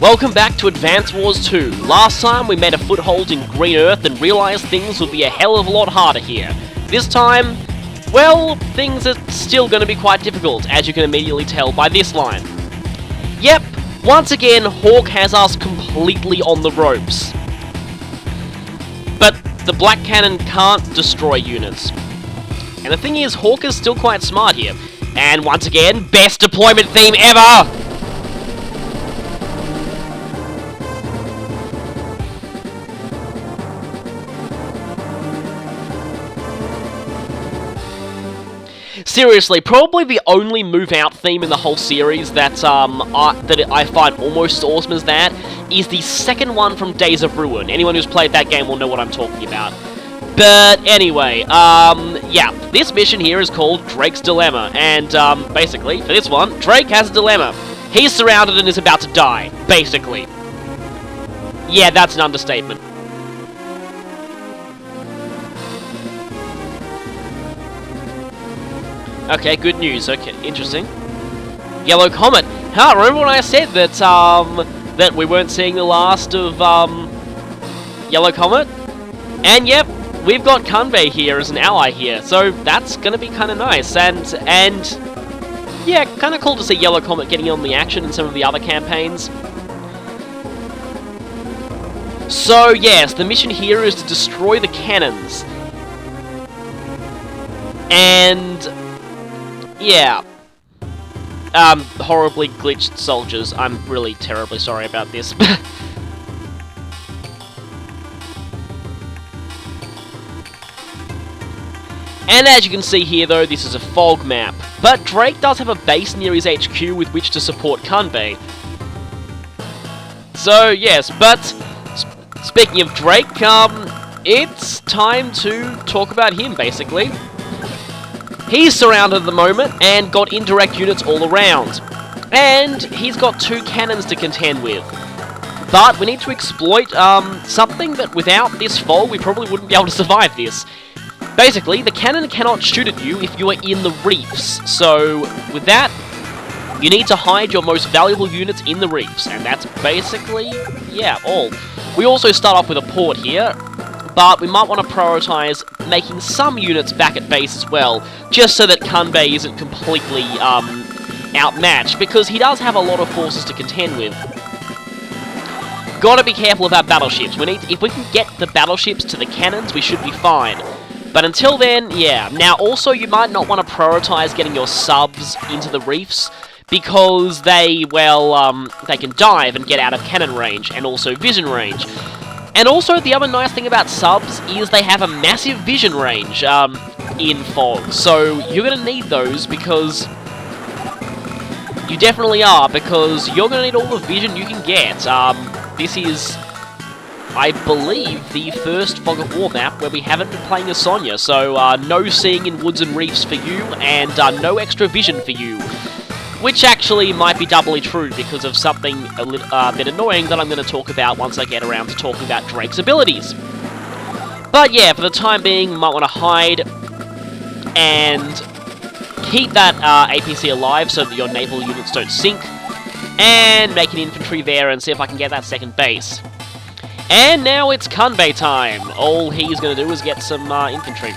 Welcome back to Advance Wars 2. Last time we made a foothold in Green Earth and realised things would be a hell of a lot harder here. This time, well, things are still going to be quite difficult, as you can immediately tell by this line. Yep, once again, Hawk has us completely on the ropes. But the Black Cannon can't destroy units. And the thing is, Hawk is still quite smart here. And once again, best deployment theme ever! Seriously, probably the only move-out theme in the whole series that I find almost as awesome as that is the second one from Days of Ruin. Anyone who's played that game will know what I'm talking about. But anyway, yeah, this mission here is called Drake's Dilemma, and basically, for this one, Drake has a dilemma. He's surrounded and is about to die, basically. Yeah, that's an understatement. Okay, good news. Okay, interesting. Yellow Comet. Huh, remember when I said that, that we weren't seeing the last of, Yellow Comet? And yep, we've got Kanbei here as an ally here, so that's gonna be kinda nice, and yeah, kinda cool to see Yellow Comet getting on the action in some of the other campaigns. So yes, the mission here is to destroy the cannons. And yeah. Horribly glitched soldiers. I'm really terribly sorry about this. And as you can see here though, this is a fog map. But Drake does have a base near his HQ with which to support Kanbei. So yes, but speaking of Drake, it's time to talk about him basically. He's surrounded at the moment, and got indirect units all around. And he's got 2 cannons to contend with. But we need to exploit something that without this fog we probably wouldn't be able to survive this. Basically, the cannon cannot shoot at you if you are in the reefs. So, with that, you need to hide your most valuable units in the reefs. And that's basically, yeah, all. We also start off with a port here. But we might want to prioritise making some units back at base as well, just so that Kanbei isn't completely outmatched, because he does have a lot of forces to contend with. Gotta be careful of our battleships. If we can get the battleships to the cannons, we should be fine. But until then, yeah. Now also, you might not want to prioritise getting your subs into the reefs, because they, well, they can dive and get out of cannon range, and also vision range. And also, the other nice thing about subs is they have a massive vision range in fog. So you're going to need those because you definitely are, because you're going to need all the vision you can get. This is, I believe, the first Fog of War map where we haven't been playing as Sonya. So no seeing in woods and reefs for you, and no extra vision for you. Which actually might be doubly true because of something a bit annoying that I'm going to talk about once I get around to talking about Drake's abilities. But yeah, for the time being, you might want to hide and keep that APC alive so that your naval units don't sink, and make an infantry there and see if I can get that second base. And now it's Kanbei time. All he's going to do is get some infantry.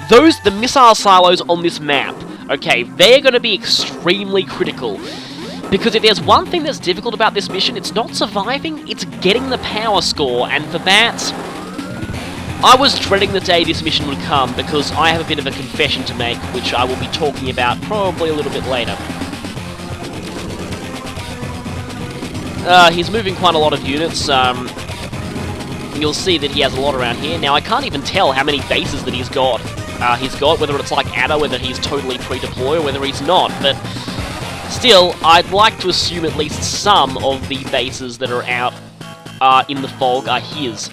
The missile silos on this map, okay, they're going to be extremely critical. Because if there's one thing that's difficult about this mission, it's not surviving, it's getting the power score, and for that, I was dreading the day this mission would come, because I have a bit of a confession to make, which I will be talking about probably a little bit later. He's moving quite a lot of units. You'll see that he has a lot around here. Now, I can't even tell how many bases that he's got, whether it's like Ada, whether he's totally pre-deploy, or whether he's not, but still, I'd like to assume at least some of the bases that are out in the fog are his.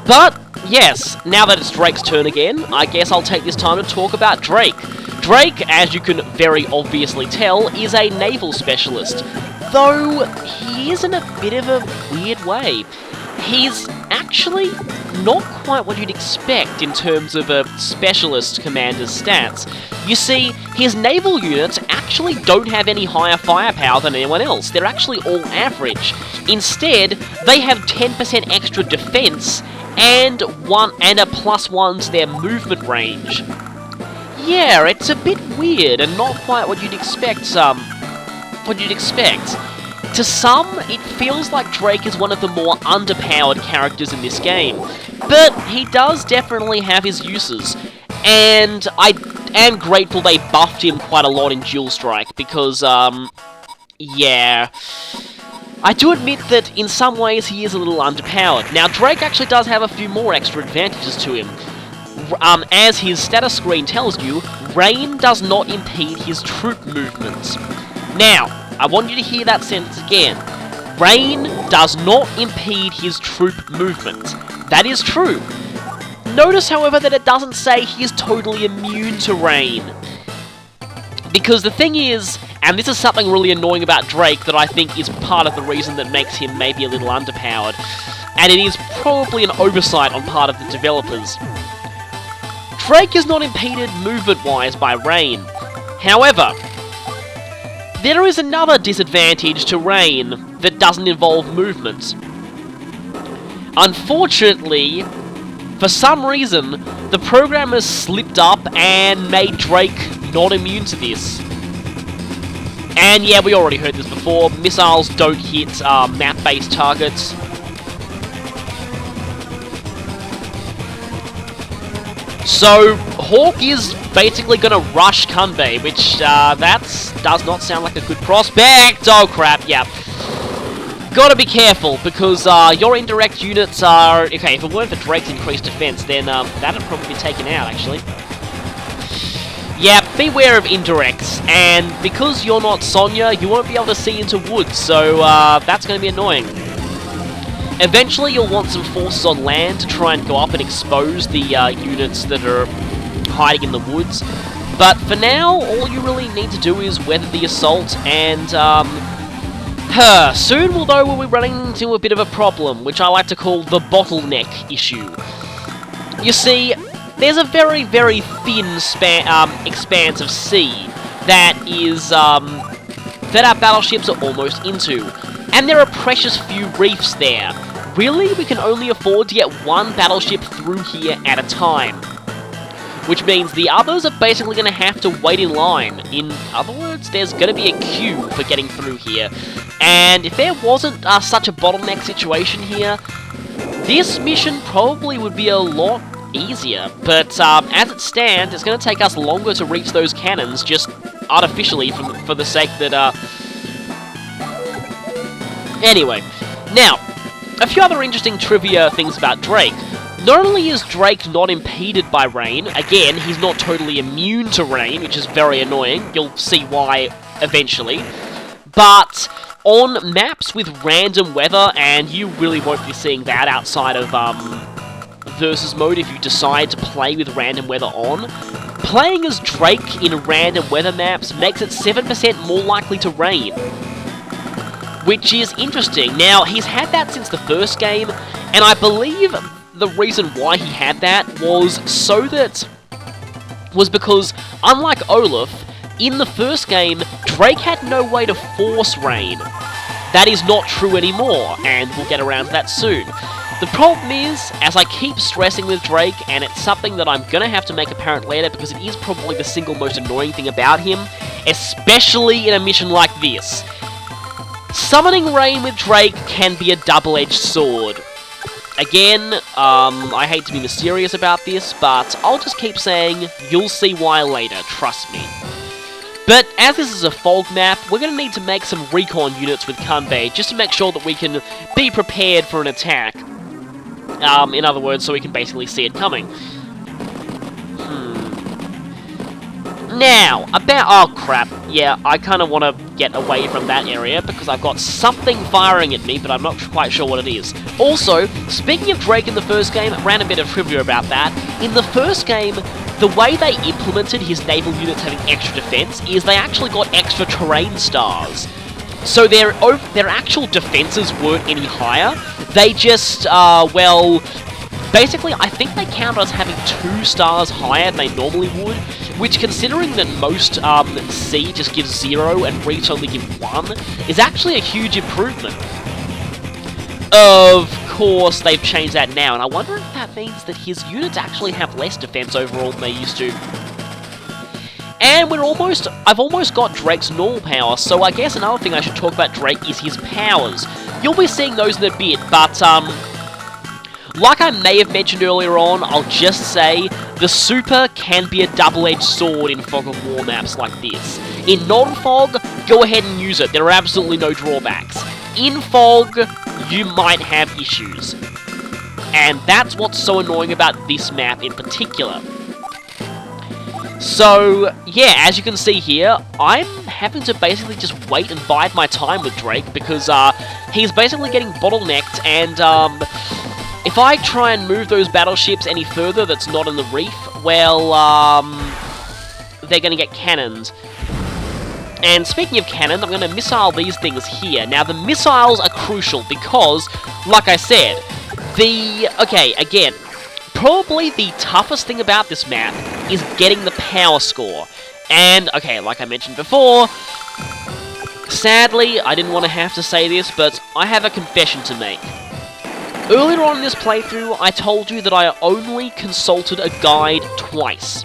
But, yes, now that it's Drake's turn again, I guess I'll take this time to talk about Drake. Drake, as you can very obviously tell, is a naval specialist, though he is in a bit of a weird way. He's actually not quite what you'd expect in terms of a specialist commander's stats. You see, his naval units actually don't have any higher firepower than anyone else. They're actually all average. Instead, they have 10% extra defense and a +1 to their movement range. Yeah, it's a bit weird and not quite what you'd expect. To some, it feels like Drake is one of the more underpowered characters in this game, but he does definitely have his uses, and I am grateful they buffed him quite a lot in Dual Strike, because, yeah, I do admit that in some ways he is a little underpowered. Now, Drake actually does have a few more extra advantages to him. As his status screen tells you, rain does not impede his troop movements. Now, I want you to hear that sentence again. Rain does not impede his troop movement. That is true. Notice, however, that it doesn't say he is totally immune to rain. Because the thing is, and this is something really annoying about Drake that I think is part of the reason that makes him maybe a little underpowered, and it is probably an oversight on part of the developers. Drake is not impeded movement-wise by rain. However, there is another disadvantage to rain that doesn't involve movement. Unfortunately, for some reason, the programmers slipped up and made Drake not immune to this. And yeah, we already heard this before, missiles don't hit map-based targets. So, Hawk is basically going to rush Kanbei, which, does not sound like a good prospect. Oh crap, yeah. Gotta be careful, because your indirect units are... Okay, if it weren't for Drake's increased defense, then that'd probably be taken out, actually. Yeah, beware of indirects, and because you're not Sonya, you won't be able to see into woods, so that's going to be annoying. Eventually, you'll want some forces on land to try and go up and expose the units that are hiding in the woods. But for now, all you really need to do is weather the assault, and soon we'll be running into a bit of a problem, which I like to call the bottleneck issue. You see, there's a very, very thin expanse of sea that is that our battleships are almost into, and there are precious few reefs there. Really, we can only afford to get one battleship through here at a time, which means the others are basically going to have to wait in line. In other words, there's going to be a queue for getting through here, and if there wasn't such a bottleneck situation here, this mission probably would be a lot easier, but as it stands, it's going to take us longer to reach those cannons, just artificially, for the sake that, Anyway, now, a few other interesting trivia things about Drake. Not only is Drake not impeded by rain, again, he's not totally immune to rain, which is very annoying, you'll see why eventually, but on maps with random weather, and you really won't be seeing that outside of, versus mode if you decide to play with random weather on, playing as Drake in random weather maps makes it 7% more likely to rain, which is interesting. Now, he's had that since the first game, and I believe the reason why he had that was because, unlike Olaf, in the first game, Drake had no way to force rain. That is not true anymore, and we'll get around to that soon. The problem is, as I keep stressing with Drake, and it's something that I'm gonna have to make apparent later because it is probably the single most annoying thing about him, especially in a mission like this. Summoning rain with Drake can be a double-edged sword. Again, I hate to be mysterious about this, but I'll just keep saying, you'll see why later, trust me. But as this is a fog map, we're going to need to make some recon units with Kanbei, just to make sure that we can be prepared for an attack. In other words, so we can basically see it coming. Now, oh crap, yeah, I kind of want to get away from that area because I've got something firing at me, but I'm not quite sure what it is. Also, speaking of Drake in the first game, I ran a bit of trivia about that. In the first game, the way they implemented his naval units having extra defense is they actually got extra terrain stars. So their actual defenses weren't any higher. They just, well, Basically, I think they count as having 2 stars higher than they normally would, which, considering that most C just gives 0 and Reefs only give 1, is actually a huge improvement. Of course, they've changed that now, and I wonder if that means that his units actually have less defense overall than they used to. And I've almost got Drake's normal power, so I guess another thing I should talk about Drake is his powers. You'll be seeing those in a bit, but, like I may have mentioned earlier on, I'll just say, the Super can be a double-edged sword in Fog of War maps like this. In non-Fog, go ahead and use it, there are absolutely no drawbacks. In Fog, you might have issues. And that's what's so annoying about this map in particular. So, yeah, as you can see here, I'm having to basically just wait and bide my time with Drake, because he's basically getting bottlenecked, and if I try and move those battleships any further that's not in the reef, well, they're going to get cannoned. And speaking of cannons, I'm going to missile these things here. Now, the missiles are crucial because, like I said, okay, again, probably the toughest thing about this map is getting the power score. And, okay, like I mentioned before, sadly, I didn't want to have to say this, but I have a confession to make. Earlier on in this playthrough, I told you that I only consulted a guide twice.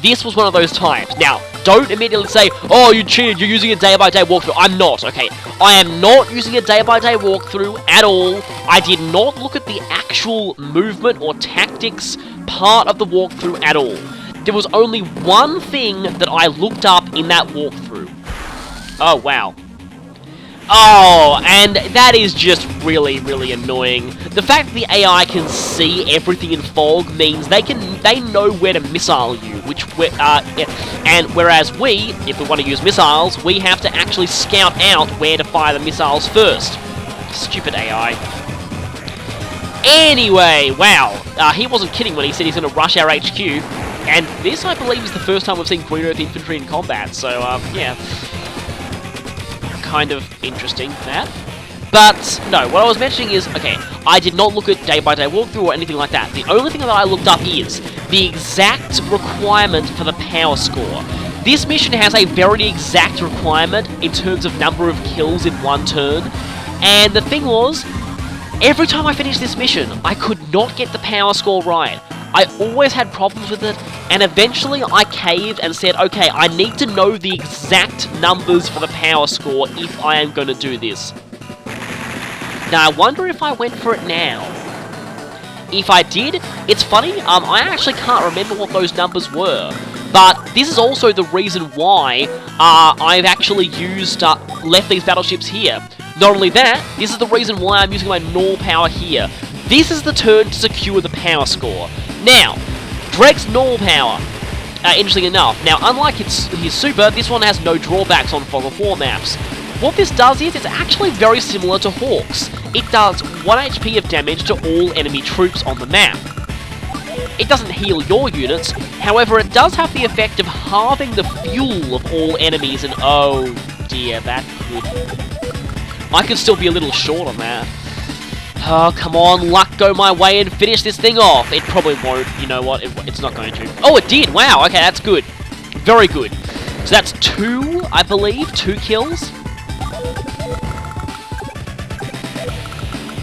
This was one of those times. Now, don't immediately say, oh, you cheated, you're using a day-by-day walkthrough. I'm not, okay? I am not using a day-by-day walkthrough at all. I did not look at the actual movement or tactics part of the walkthrough at all. There was only one thing that I looked up in that walkthrough. Oh, wow. Oh, and that is just really, really annoying. The fact that the AI can see everything in Fog means they know where to missile you, and whereas we, if we want to use missiles, we have to actually scout out where to fire the missiles first. Stupid AI. Anyway, wow, he wasn't kidding when he said he's going to rush our HQ, and this, I believe, is the first time we've seen Green Earth Infantry in combat, so, yeah. Kind of interesting, that. But, no, what I was mentioning is, okay, I did not look at day-by-day walkthrough or anything like that. The only thing that I looked up is the exact requirement for the power score. This mission has a very exact requirement in terms of number of kills in one turn, and the thing was, every time I finished this mission, I could not get the power score right. I always had problems with it, and eventually I caved and said, okay, I need to know the exact numbers for the power score if I am going to do this. Now, I wonder if I went for it now. If I did, it's funny, I actually can't remember what those numbers were, but this is also the reason why I've actually left these battleships here. Not only that, this is the reason why I'm using my null power here. This is the turn to secure the power score. Now, Drake's normal power, interesting enough. Now, unlike his super, this one has no drawbacks on Fog of War maps. What this does is, it's actually very similar to Hawk's. It does 1 HP of damage to all enemy troops on the map. It doesn't heal your units, however, it does have the effect of halving the fuel of all enemies, and oh dear, that could... I could still be a little short on that. Oh, come on, luck go my way and finish this thing off. It probably won't, you know what, it's not going to. Oh, it did, wow, okay, that's good. Very good. So that's 2, I believe, 2 kills.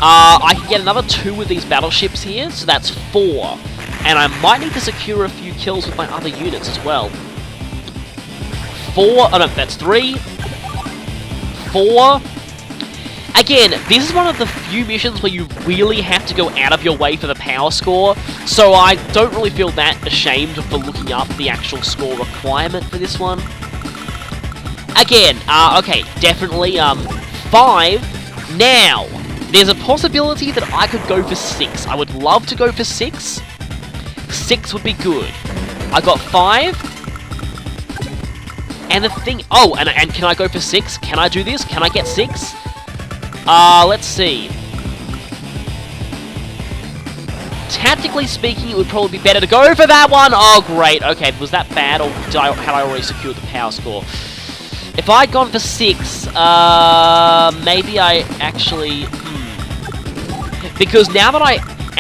I can get another 2 with these battleships here, so that's 4. And I might need to secure a few kills with my other units as well. 4, oh no, that's 3. 4. Again, this is one of the few missions where you really have to go out of your way for the power score, so I don't really feel that ashamed for looking up the actual score requirement for this one. Again, okay, definitely, 5. Now, there's a possibility that I could go for 6. I would love to go for 6. 6 would be good. I got 5. And the thing... Oh, and can I go for 6? Can I do this? Can I get 6? Let's see. Tactically speaking, it would probably be better to go for that one. Oh, great. Okay, was that bad, or had I already secured the power score? If I'd gone for 6, maybe I actually... Because now that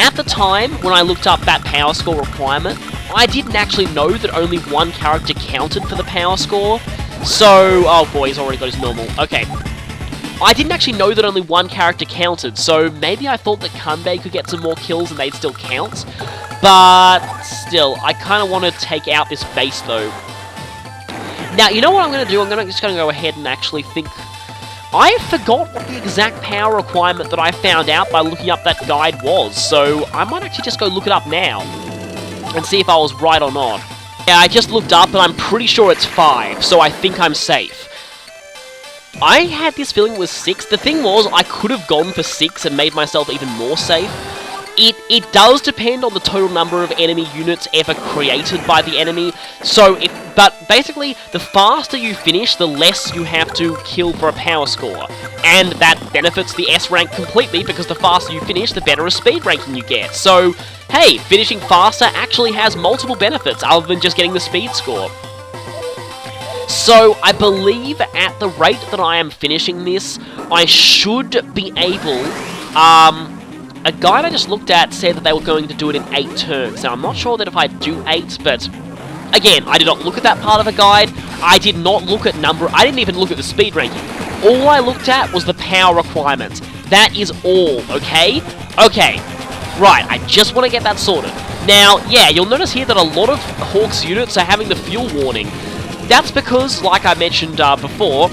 At the time, when I looked up that power score requirement, I didn't actually know that only one character counted for the power score. So, oh boy, he's already got his normal. Okay. I didn't actually know that only one character counted, so maybe I thought that Kanbei could get some more kills and they'd still count. But still, I kind of want to take out this base though. Now, you know what I'm going to do? I'm just going to go ahead and actually think... I forgot what the exact power requirement that I found out by looking up that guide was, so I might actually just go look it up now and see if I was right or not. Yeah, I just looked up and I'm pretty sure it's 5, so I think I'm safe. I had this feeling it was 6. The thing was, I could have gone for 6 and made myself even more safe. It does depend on the total number of enemy units ever created by the enemy, but basically, the faster you finish, the less you have to kill for a power score. And that benefits the S rank completely, because the faster you finish, the better a speed ranking you get. So, hey, finishing faster actually has multiple benefits, other than just getting the speed score. So, I believe at the rate that I am finishing this, I should be able, a guide I just looked at said that they were going to do it in 8 turns. Now, I'm not sure that if I do 8, but again, I did not look at that part of the guide. I did not look at I didn't even look at the speed ranking. All I looked at was the power requirement. That is all, okay? Okay, right, I just want to get that sorted. Now, yeah, you'll notice here that a lot of Hawk's units are having the fuel warning. That's because, like I mentioned before,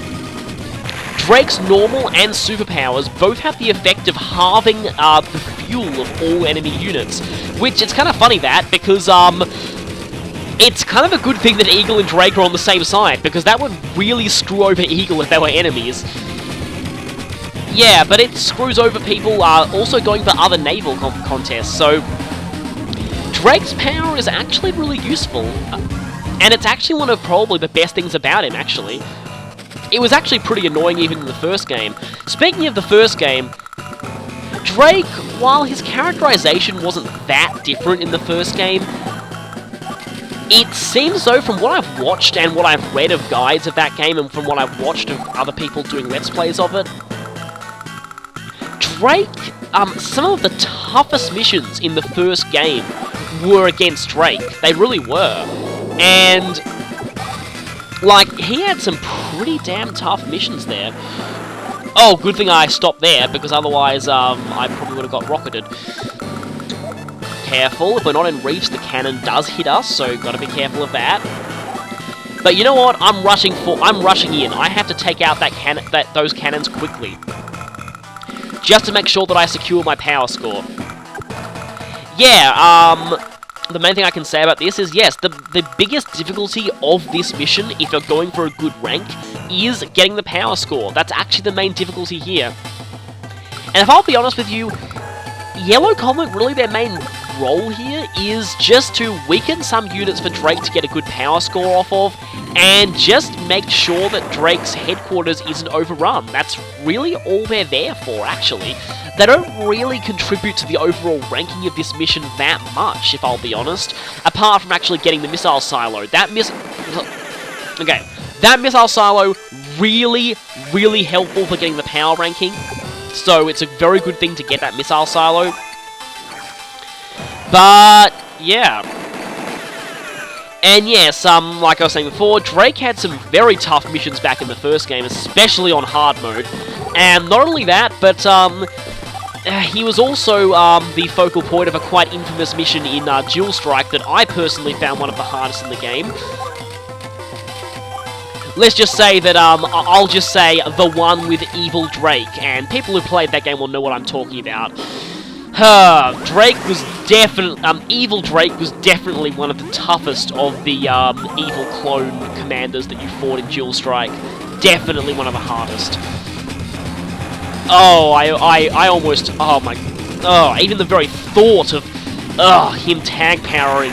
Drake's normal and superpowers both have the effect of halving the fuel of all enemy units. Which, it's kind of funny that, because it's kind of a good thing that Eagle and Drake are on the same side, because that would really screw over Eagle if they were enemies. Yeah, but it screws over people also going for other naval contests, so Drake's power is actually really useful. And it's actually one of probably the best things about him, actually. It was actually pretty annoying even in the first game. Speaking of the first game, Drake, while his characterization wasn't that different in the first game, it seems though, from what I've watched and what I've read of guides of that game and from what I've watched of other people doing Let's Plays of it, Drake, some of the toughest missions in the first game were against Drake. They really were. And, like, he had some pretty damn tough missions there. Oh, good thing I stopped there, because otherwise, I probably would have got rocketed. Careful, if we're not in reefs, the cannon does hit us, so gotta be careful of that. But you know what? I'm rushing in. I have to take out those cannons quickly. Just to make sure that I secure my power score. Yeah, the main thing I can say about this is, yes, the biggest difficulty of this mission, if you're going for a good rank, is getting the power score. That's actually the main difficulty here. And if I'll be honest with you, Yellow Comet, really their main role here is just to weaken some units for Drake to get a good power score off of, and just make sure that Drake's headquarters isn't overrun. That's really all they're there for, actually. They don't really contribute to the overall ranking of this mission that much, if I'll be honest, apart from actually getting the missile silo. That missile silo, really, really helpful for getting the power ranking, so it's a very good thing to get that missile silo. But, yeah. And yes, like I was saying before, Drake had some very tough missions back in the first game, especially on hard mode. And not only that, but he was also the focal point of a quite infamous mission in Dual Strike that I personally found one of the hardest in the game. Let's just say that, I'll just say the one with Evil Drake, and people who played that game will know what I'm talking about. Drake was Evil Drake was definitely one of the toughest of the evil clone commanders that you fought in Dual Strike. Definitely one of the hardest. Oh, I almost, even the very thought of, him tank powering,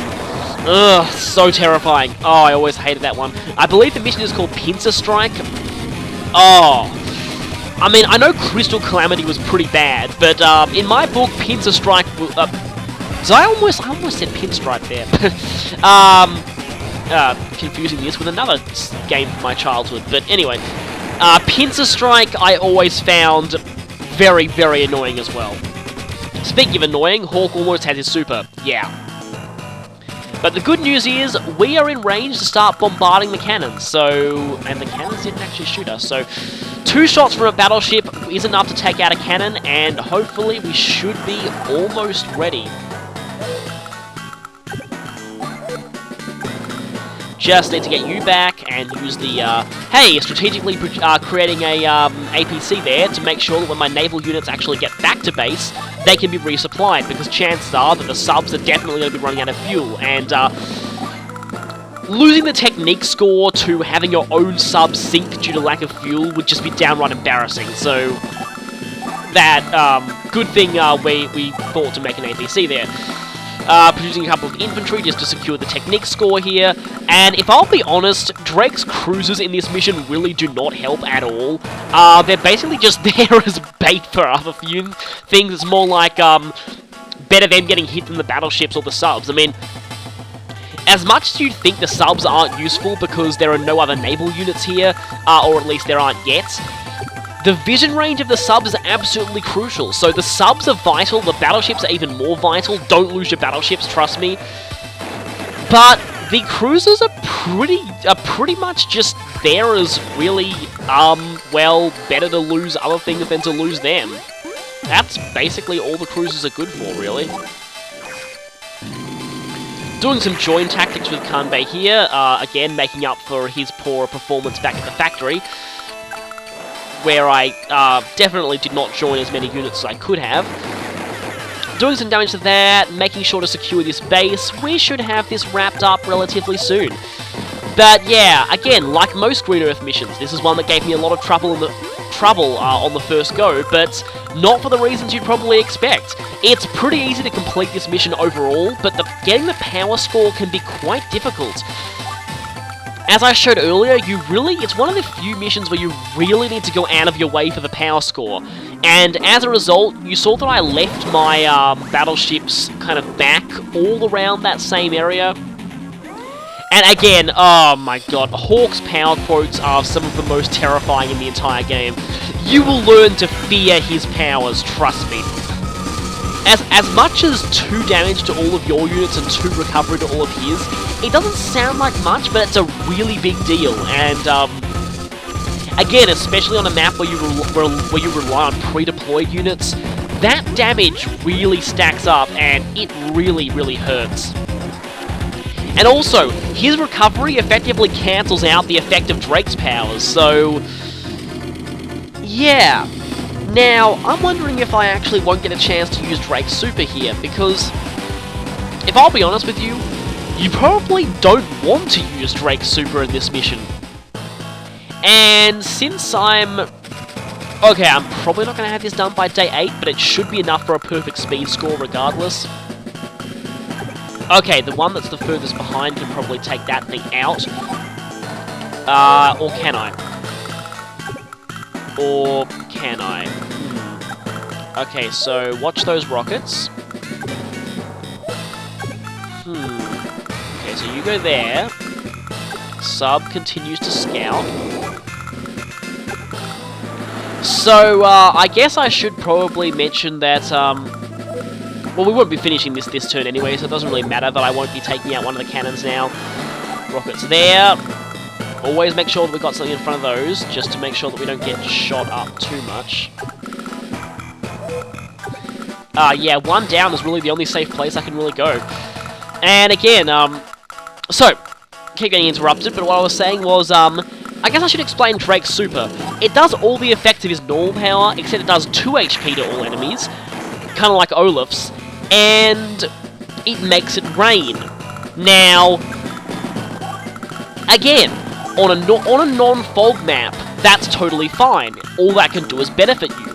so terrifying. Oh, I always hated that one. I believe the mission is called Pincer Strike. Oh, I mean, I know Crystal Calamity was pretty bad, but in my book, Pincer Strike, so I almost said Pinstripe there. Confusing this with another game from my childhood, but anyway. Pincer Strike I always found very, very annoying as well. Speaking of annoying, Hawk almost has his super. Yeah. But the good news is, we are in range to start bombarding the cannons, so... And the cannons didn't actually shoot us, so... 2 shots from a battleship is enough to take out a cannon, and hopefully we should be almost ready. Just need to get you back and use the, hey, strategically creating a APC there to make sure that when my naval units actually get back to base, they can be resupplied, because chances are that the subs are definitely going to be running out of fuel, and losing the technique score to having your own sub sink due to lack of fuel would just be downright embarrassing, so that, good thing we thought to make an APC there. Producing a couple of infantry just to secure the technique score here, and if I'll be honest, Drake's cruisers in this mission really do not help at all. They're basically just there as bait for other few things. It's more like, better them getting hit than the battleships or the subs. I mean, as much as you'd think the subs aren't useful because there are no other naval units here, or at least there aren't yet, the vision range of the subs is absolutely crucial. So the subs are vital, the battleships are even more vital. Don't lose your battleships, trust me. But the cruisers are pretty much just there as really, well, better to lose other things than to lose them. That's basically all the cruisers are good for, really. Doing some join tactics with Kanbei here, again making up for his poor performance back at the factory, where I definitely did not join as many units as I could have. Doing some damage to that, making sure to secure this base. We should have this wrapped up relatively soon. But yeah, again, like most Green Earth missions, this is one that gave me a lot of trouble on the first go, but not for the reasons you'd probably expect. It's pretty easy to complete this mission overall, but getting the power score can be quite difficult. As I showed earlier, it's one of the few missions where you really need to go out of your way for the power score. And as a result, you saw that I left my battleships kind of back all around that same area. And again, oh my god, Hawk's power quotes are some of the most terrifying in the entire game. You will learn to fear his powers, trust me. As much as 2 damage to all of your units and 2 recovery to all of his, it doesn't sound like much, but it's a really big deal. And again, especially on a map where you rely on pre-deployed units, that damage really stacks up, and it really, really hurts. And also, his recovery effectively cancels out the effect of Drake's powers, so yeah. Now, I'm wondering if I actually won't get a chance to use Drake's super here, because if I'll be honest with you, you probably don't want to use Drake's super in this mission. And since I'm probably not going to have this done by day 8, but it should be enough for a perfect speed score regardless. Okay, the one that's the furthest behind can probably take that thing out. Or can I? Or can I? Okay, so watch those rockets. Okay, so you go there. Sub continues to scout. So, I guess I should probably mention that, well, we won't be finishing this turn anyway, so it doesn't really matter that I won't be taking out one of the cannons now. Rockets there. Always make sure that we've got something in front of those, just to make sure that we don't get shot up too much. Yeah, 1 down is really the only safe place I can really go. And again, so, keep getting interrupted, but what I was saying was, I guess I should explain Drake's super. It does all the effects of his normal power, except it does 2 HP to all enemies, kind of like Olaf's, and it makes it rain. Now, again, on a non-fog map, that's totally fine. All that can do is benefit you.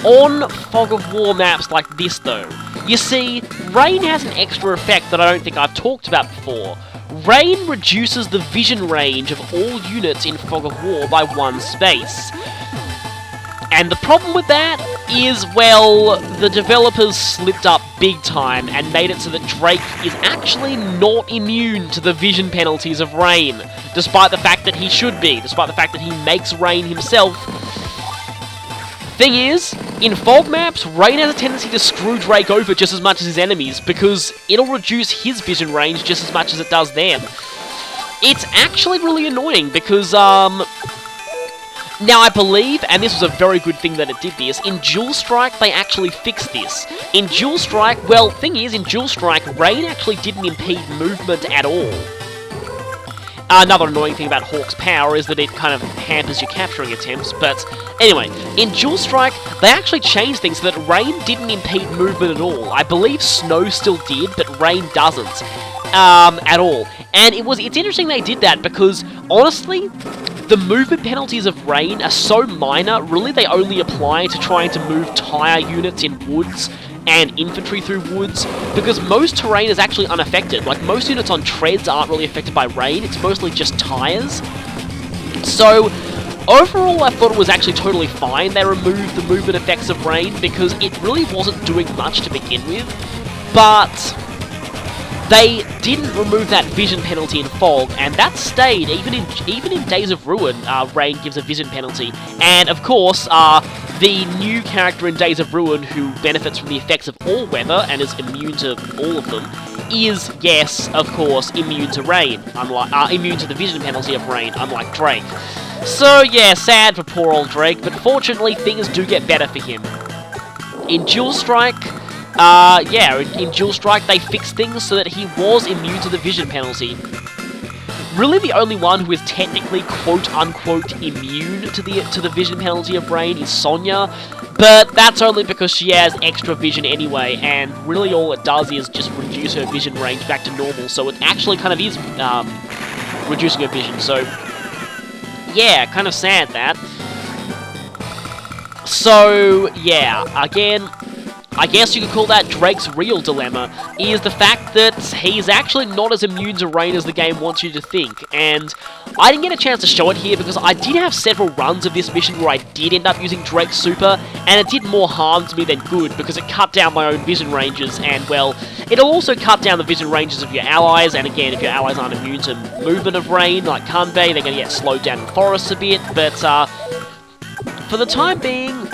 On Fog of War maps like this, though, you see, rain has an extra effect that I don't think I've talked about before. Rain reduces the vision range of all units in Fog of War by 1 space. And the problem with that is, well, the developers slipped up big time and made it so that Drake is actually not immune to the vision penalties of rain, despite the fact that he should be, despite the fact that he makes rain himself. Thing is, In fog maps, Rain has a tendency to screw Drae over just as much as his enemies, because it'll reduce his vision range just as much as it does them. It's actually really annoying, because, now I believe, and this was a very good thing that it did this, in Dual Strike they actually fixed this. In Dual Strike, well, thing is, in Dual Strike, Rain actually didn't impede movement at all. Another annoying thing about Hawk's power is that it kind of hampers your capturing attempts, but anyway, in Dual Strike, they actually changed things so that Rain didn't impede movement at all. I believe Snow still did, but Rain doesn't, at all. And it's interesting they did that, because, honestly, the movement penalties of Rain are so minor, really they only apply to trying to move tire units in woods, and infantry through woods, because most terrain is actually unaffected. Like, most units on treads aren't really affected by rain, it's mostly just tires. So, overall, I thought it was actually totally fine they removed the movement effects of rain, because it really wasn't doing much to begin with, but they didn't remove that vision penalty in fog, and that stayed, even in Days of Ruin, rain gives a vision penalty, and of course, the new character in Days of Ruin who benefits from the effects of all weather and is immune to all of them is, yes, of course, immune to rain, immune to the vision penalty of rain, unlike Drake. So yeah, sad for poor old Drake, but fortunately things do get better for him. In Dual Strike, in Dual Strike they fixed things so that he was immune to the vision penalty. Really, the only one who is technically quote-unquote immune to the vision penalty of rain is Sonya, but that's only because she has extra vision anyway, and really all it does is just reduce her vision range back to normal, so it actually kind of is reducing her vision, so yeah, kind of sad that. So, yeah, again, I guess you could call that Drake's real dilemma, is the fact that he's actually not as immune to rain as the game wants you to think, and I didn't get a chance to show it here because I did have several runs of this mission where I did end up using Drake's super, and it did more harm to me than good because it cut down my own vision ranges, and well, it'll also cut down the vision ranges of your allies, and again, if your allies aren't immune to movement of rain, like Kanbei, they're going to get slowed down in forests a bit, but for the time being,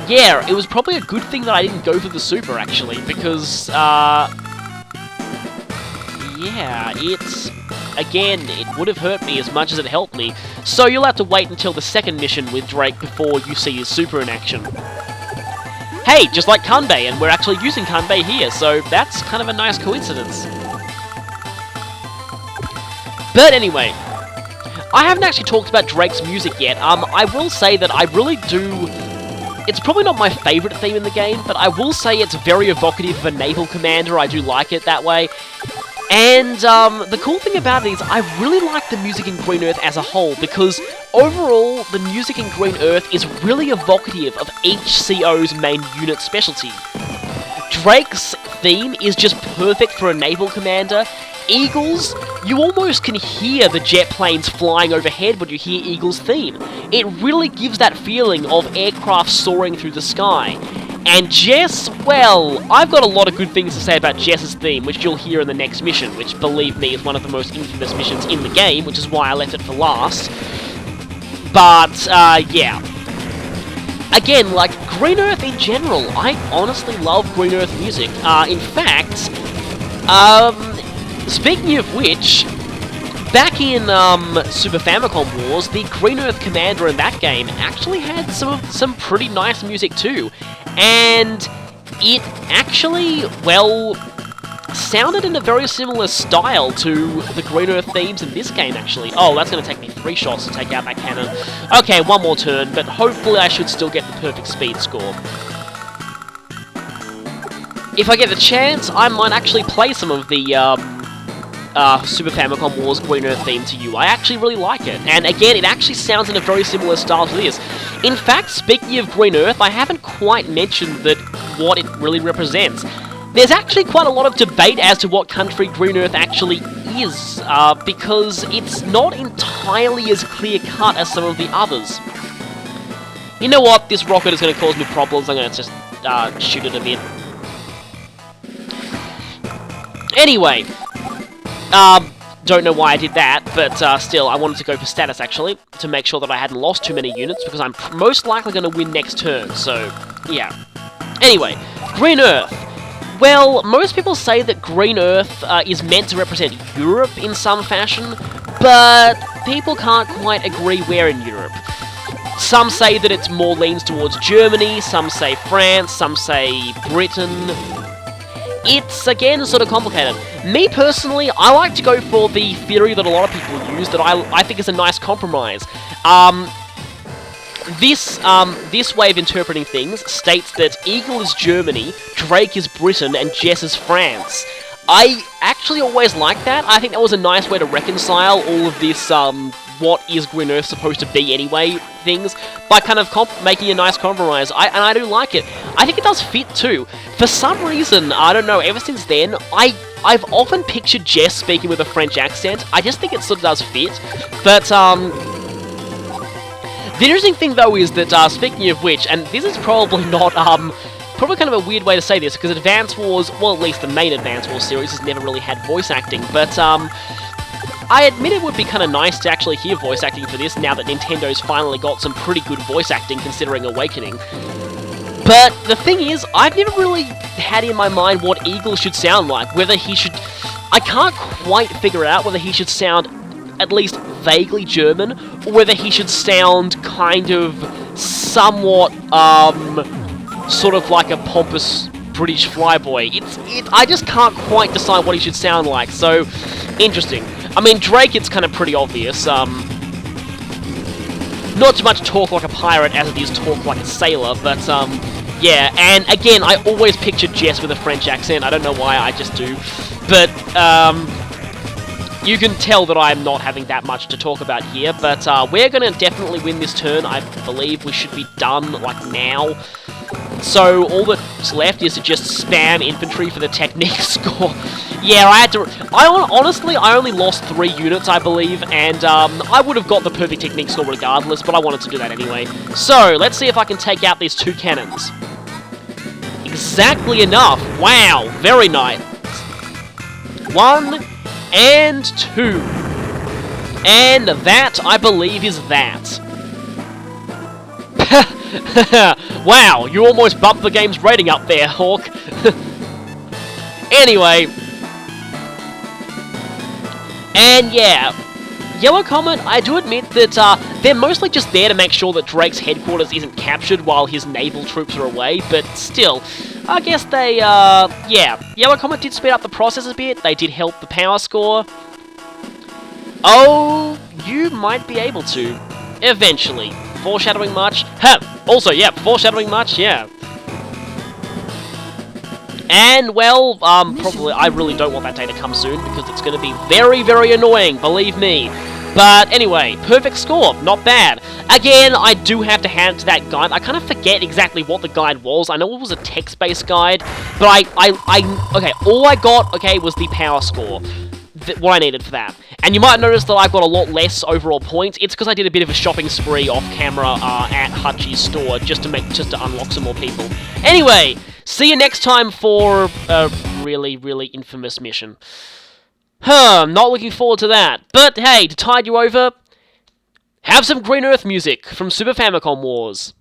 yeah, it was probably a good thing that I didn't go for the super, actually, because, yeah, again, it would have hurt me as much as it helped me, so you'll have to wait until the second mission with Drake before you see his super in action. Hey, just like Kanbei, and we're actually using Kanbei here, so that's kind of a nice coincidence. But anyway, I haven't actually talked about Drake's music yet. I will say that I really do... It's probably not my favourite theme in the game, but I will say it's very evocative of a naval commander. I do like it that way. And the cool thing about it is I really like the music in Green Earth as a whole, because overall, the music in Green Earth is really evocative of each CO's main unit specialty. Drake's theme is just perfect for a naval commander. Eagles, you almost can hear the jet planes flying overhead when you hear Eagle's theme. It really gives that feeling of aircraft soaring through the sky. And Jess, well, I've got a lot of good things to say about Jess's theme, which you'll hear in the next mission, which, believe me, is one of the most infamous missions in the game, which is why I left it for last. But, yeah. Again, like, Green Earth in general, I honestly love Green Earth music. In fact, speaking of which, back in Super Famicom Wars, the Green Earth commander in that game actually had some pretty nice music too, and it actually, well, sounded in a very similar style to the Green Earth themes in this game, actually. Oh, that's going to take me 3 shots to take out that cannon. Okay, one more turn, but hopefully I should still get the perfect speed score. If I get the chance, I might actually play some of the Super Famicom Wars Green Earth theme to you. I actually really like it, and again, it actually sounds in a very similar style to this. In fact, speaking of Green Earth, I haven't quite mentioned what it really represents. There's actually quite a lot of debate as to what country Green Earth actually is, because it's not entirely as clear-cut as some of the others. You know what? This rocket is going to cause me problems. I'm going to just shoot it a bit. Don't know why I did that, but still, I wanted to go for status, actually, to make sure that I hadn't lost too many units, because I'm most likely going to win next turn, so, yeah. Anyway, Green Earth. Well, most people say that Green Earth is meant to represent Europe in some fashion, but people can't quite agree where in Europe. Some say that it's more leans towards Germany, some say France, some say Britain. It's, again, sort of complicated. Me, personally, I like to go for the theory that a lot of people use that I think is a nice compromise. This way of interpreting things states that Eagle is Germany, Drake is Britain, and Jess is France. I actually always liked that. I think that was a nice way to reconcile all of this, what is Green Earth supposed to be anyway, things, by kind of making a nice compromise, and I do like it. I think it does fit too. For some reason, I don't know, ever since then, I've often pictured Jess speaking with a French accent. I just think it sort of does fit, but, the interesting thing, though, is that, speaking of which, and this is probably not, probably kind of a weird way to say this, because Advance Wars, well, at least the main Advance Wars series has never really had voice acting, but, I admit it would be kind of nice to actually hear voice acting for this, now that Nintendo's finally got some pretty good voice acting, considering Awakening. But the thing is, I've never really had in my mind what Eagle should sound like, whether he should... I can't quite figure out whether he should sound at least vaguely German, or whether he should sound kind of somewhat, sort of like a pompous British flyboy. I just can't quite decide what he should sound like, so, interesting. I mean, Drake, it's kind of pretty obvious, not so much talk like a pirate as it is talk like a sailor, but, yeah, and again, I always pictured Jess with a French accent, I don't know why, I just do, but, you can tell that I'm not having that much to talk about here, but we're going to definitely win this turn. I believe we should be done, like, now. So all that's left is to just spam infantry for the technique score. Yeah, honestly, I only lost 3 units, I believe, and I would have got the perfect technique score regardless, but I wanted to do that anyway. So, let's see if I can take out these 2 cannons. Exactly enough. Wow, very nice. 1... and 2. And that, I believe, is that. Wow, you almost bumped the game's rating up there, Hawk. Anyway. And yeah, Yellow Comet, I do admit that they're mostly just there to make sure that Drake's headquarters isn't captured while his naval troops are away, but still, I guess they, yeah, Yellow Comet did speed up the process a bit, they did help the power score. Oh, you might be able to, eventually. Foreshadowing much? Huh, also, yeah, foreshadowing much, yeah. And, well, probably, I really don't want that day to come soon, because it's going to be very, very annoying, believe me. But, anyway, perfect score, not bad. Again, I do have to hand it to that guide. I kind of forget exactly what the guide was. I know it was a text-based guide, but okay, all I got, okay, was the power score. What I needed for that. And you might notice that I've got a lot less overall points. It's because I did a bit of a shopping spree off camera at Hutchie's store just to unlock some more people. Anyway, see you next time for a really, really infamous mission. Not looking forward to that. But hey, to tide you over, have some Green Earth music from Super Famicom Wars.